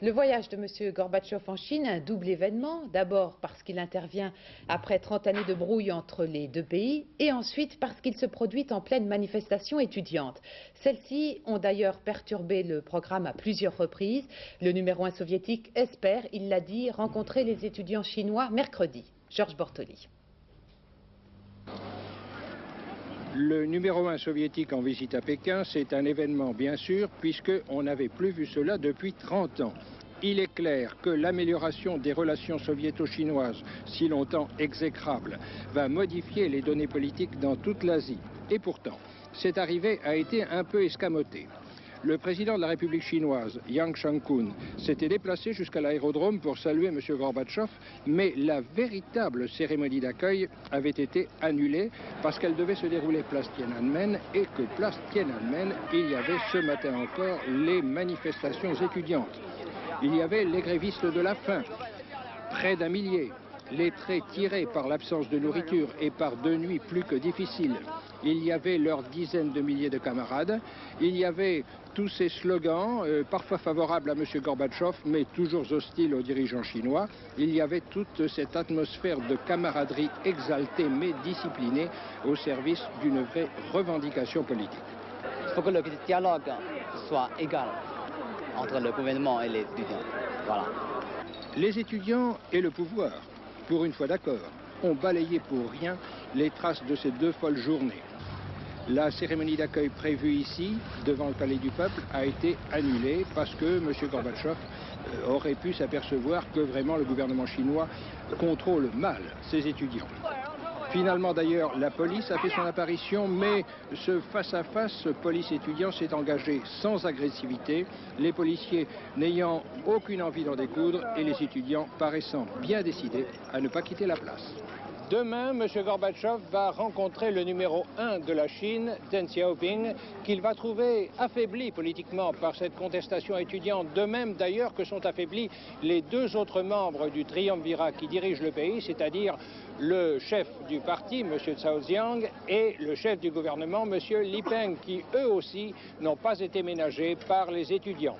Le voyage de M. Gorbatchev en Chine, un double événement, d'abord parce qu'il intervient après 30 années de brouille entre les deux pays, et ensuite parce qu'il se produit en pleine manifestation étudiante. Celles-ci ont d'ailleurs perturbé le programme à plusieurs reprises. Le numéro 1 soviétique espère, il l'a dit, rencontrer les étudiants chinois mercredi. Georges Bortoli. Le numéro 1 soviétique en visite à Pékin, c'est un événement bien sûr, puisqu'on n'avait plus vu cela depuis 30 ans. Il est clair que l'amélioration des relations soviéto-chinoises, si longtemps exécrables, va modifier les données politiques dans toute l'Asie. Et pourtant, cette arrivée a été un peu escamotée. Le président de la République chinoise, Yang Shangkun, s'était déplacé jusqu'à l'aérodrome pour saluer M. Gorbatchev, mais la véritable cérémonie d'accueil avait été annulée parce qu'elle devait se dérouler place Tiananmen et que place Tiananmen, il y avait ce matin encore les manifestations étudiantes. Il y avait les grévistes de la faim, près d'1 millier, les traits tirés par l'absence de nourriture et par 2 nuits plus que difficiles. Il y avait leurs dizaines de milliers de camarades, il y avait tous ces slogans, parfois favorables à M. Gorbatchev, mais toujours hostiles aux dirigeants chinois. Il y avait toute cette atmosphère de camaraderie exaltée mais disciplinée au service d'une vraie revendication politique. Il faut que le dialogue soit égal entre le gouvernement et les étudiants. Voilà. Les étudiants et le pouvoir, pour une fois d'accord, ont balayé pour rien les traces de ces 2 folles journées. La cérémonie d'accueil prévue ici, devant le Palais du Peuple, a été annulée parce que M. Gorbatchev aurait pu s'apercevoir que vraiment le gouvernement chinois contrôle mal ses étudiants. Finalement d'ailleurs, la police a fait son apparition, mais ce face-à-face police-étudiant s'est engagé sans agressivité, les policiers n'ayant aucune envie d'en découdre et les étudiants paraissant bien décidés à ne pas quitter la place. Demain, M. Gorbatchev va rencontrer le numéro 1 de la Chine, Deng Xiaoping, qu'il va trouver affaibli politiquement par cette contestation étudiante, de même d'ailleurs que sont affaiblis les 2 autres membres du triumvirat qui dirige le pays, c'est-à-dire le chef du parti, M. Cao Ziyang, et le chef du gouvernement, M. Li Peng, qui eux aussi n'ont pas été ménagés par les étudiants.